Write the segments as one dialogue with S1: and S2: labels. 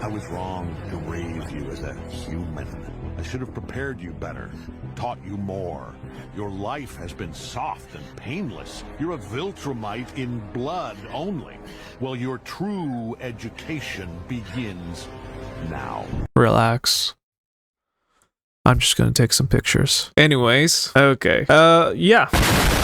S1: I was wrong to raise you as a human. I should have prepared you better, taught you more. Your life has been soft and painless. You're a Viltrumite in blood only. Well, your true education begins now.
S2: Relax. I'm just gonna take some pictures. Anyways, okay. Yeah.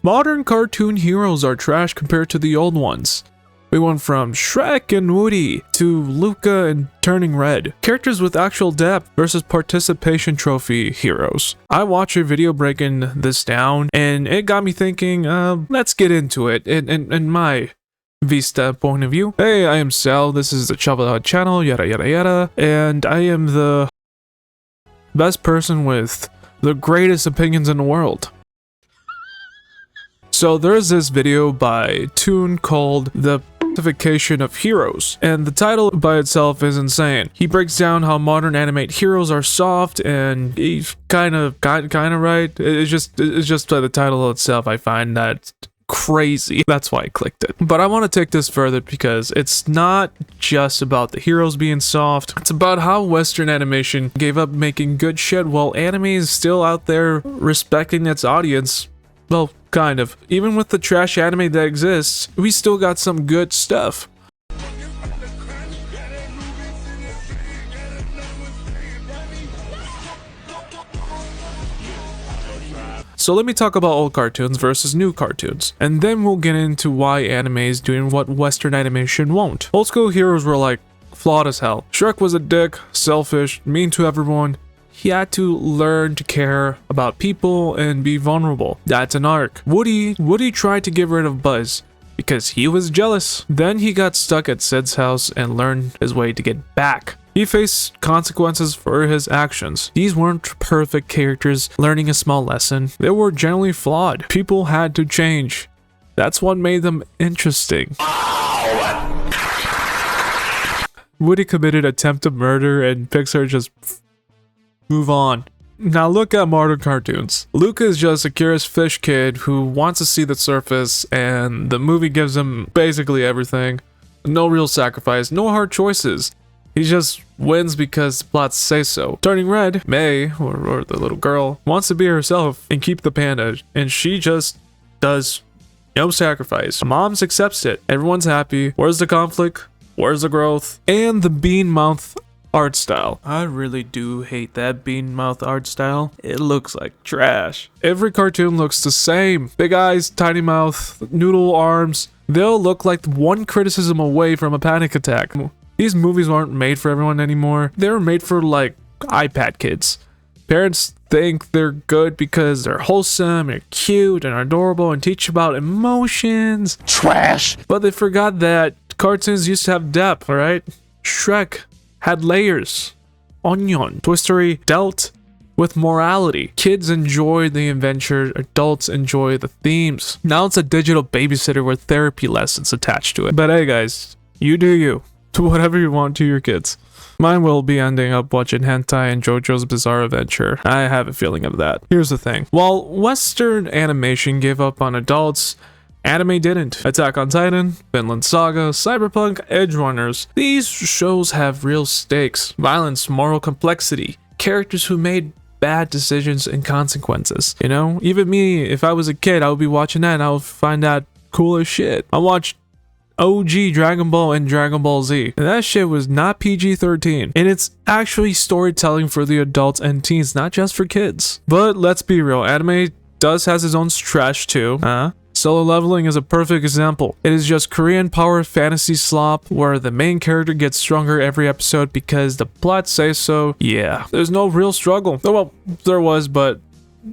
S2: Modern cartoon heroes are trash compared to the old ones. We went from Shrek and Woody to Luca and Turning Red. Characters with actual depth versus participation trophy heroes. I watched a video breaking this down and it got me thinking, let's get into it in my Vista point of view. Hey, I am Sal, this is the Chubblehead channel, yada yada yada, and I am the best person with the greatest opinions in the world. So there's this video by Toon called The Classification of Heroes, and the title by itself is insane. He breaks down how modern animate heroes are soft, and he's kind of right. It's just by the title itself, I find that crazy. That's why I clicked it. But I want to take this further because it's not just about the heroes being soft. It's about how Western animation gave up making good shit while anime is still out there respecting its audience. Well, kind of. Even with the trash anime that exists, we still got some good stuff. So let me talk about old cartoons versus new cartoons, and then we'll get into why anime is doing what Western animation won't. Old school heroes were like flawed as hell. Shrek was a dick, selfish, mean to everyone. He had to learn to care about people and be vulnerable. That's an arc. Woody tried to get rid of Buzz because he was jealous. Then he got stuck at Sid's house and learned his way to get back. He faced consequences for his actions. These weren't perfect characters learning a small lesson. They were generally flawed. People had to change. That's what made them interesting. Woody committed attempted murder and Pixar just move on. Now look at modern cartoons. Luca is just a curious fish kid who wants to see the surface, and the movie gives him basically everything. No real sacrifice, no hard choices. He just wins because the plots say so. Turning Red, May, or the little girl, wants to be herself and keep the panda, and she just does no sacrifice. Moms accepts it. Everyone's happy. Where's the conflict? Where's the growth? And the bean mouth art style. I really do hate that bean mouth art style. It looks like trash. Every cartoon looks the same. Big eyes, tiny mouth, noodle arms. They'll look like one criticism away from a panic attack. These movies aren't made for everyone anymore. They're made for like iPad kids. Parents think they're good because they're wholesome, they're cute and adorable and teach about emotions.
S1: Trash!
S2: But they forgot that cartoons used to have depth, alright? Shrek had layers. Onion. Toy Story dealt with morality. Kids enjoy the adventure, adults enjoy the themes. Now it's a digital babysitter with therapy lessons attached to it. But hey guys, you do you. Do whatever you want to your kids. Mine will be ending up watching hentai and JoJo's Bizarre Adventure. I have a feeling of that. Here's the thing. While Western animation gave up on adults, anime didn't. Attack on Titan, Vinland Saga, Cyberpunk, Edge Runners. These shows have real stakes, violence, moral complexity, characters who made bad decisions and consequences. You know, even me, if I was a kid, I would be watching that and I would find that cool as shit. I watched OG Dragon Ball and Dragon Ball Z, and that shit was not PG-13, and it's actually storytelling for the adults and teens, not just for kids. But let's be real, anime does has its own trash too. Solo Leveling is a perfect example. It is just Korean power fantasy slop where the main character gets stronger every episode because the plot says so. Yeah, there's no real struggle. Well, there was, but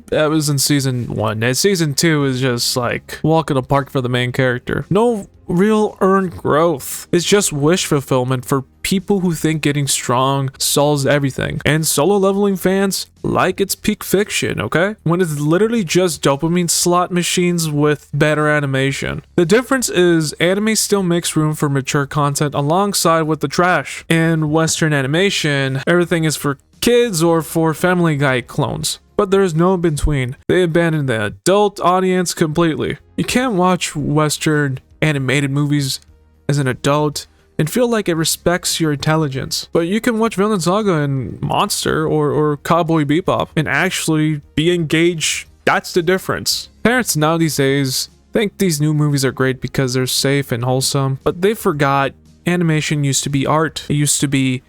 S2: that was in season 1. And season 2 is just like walk in the park for the main character. No real earned growth. It's just wish fulfillment for people who think getting strong solves everything. And Solo Leveling fans like its peak fiction, okay? When it's literally just dopamine slot machines with better animation. The difference is anime still makes room for mature content alongside with the trash. In Western animation, everything is for kids or for Family Guy clones. But there's no in between. They abandoned the adult audience completely. You can't watch Western animated movies as an adult and feel like it respects your intelligence. But you can watch Vinland Saga and Monster or Cowboy Bebop and actually be engaged. That's the difference. Parents now these days think these new movies are great because they're safe and wholesome, but they forgot animation used to be art. It used to be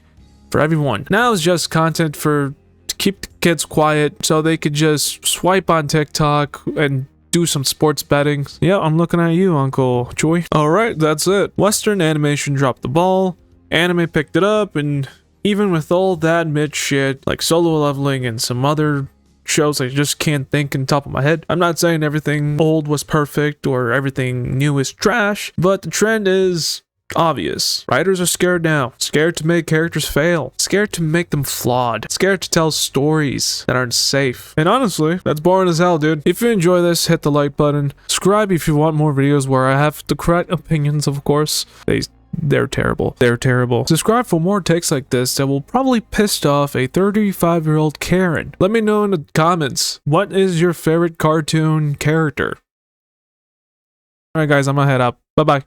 S2: for everyone. Now it's just content to keep the kids quiet so they could just swipe on TikTok and do some sports betting. Yeah, I'm looking at you, Uncle Choi. Alright, that's it. Western animation dropped the ball, anime picked it up, and even with all that mid shit, like Solo Leveling and some other shows I just can't think on top of my head. I'm not saying everything old was perfect or everything new is trash, but the trend is obvious. Writers are scared now. Scared to make characters fail. Scared to make them flawed. Scared to tell stories that aren't safe. And honestly, that's boring as hell, dude. If you enjoy this, hit the like button. Subscribe if you want more videos where I have the correct opinions, of course. They're terrible. They're terrible. Subscribe for more takes like this that will probably piss off a 35-year-old Karen. Let me know in the comments, what is your favorite cartoon character? Alright guys, I'm gonna head up. Bye-bye.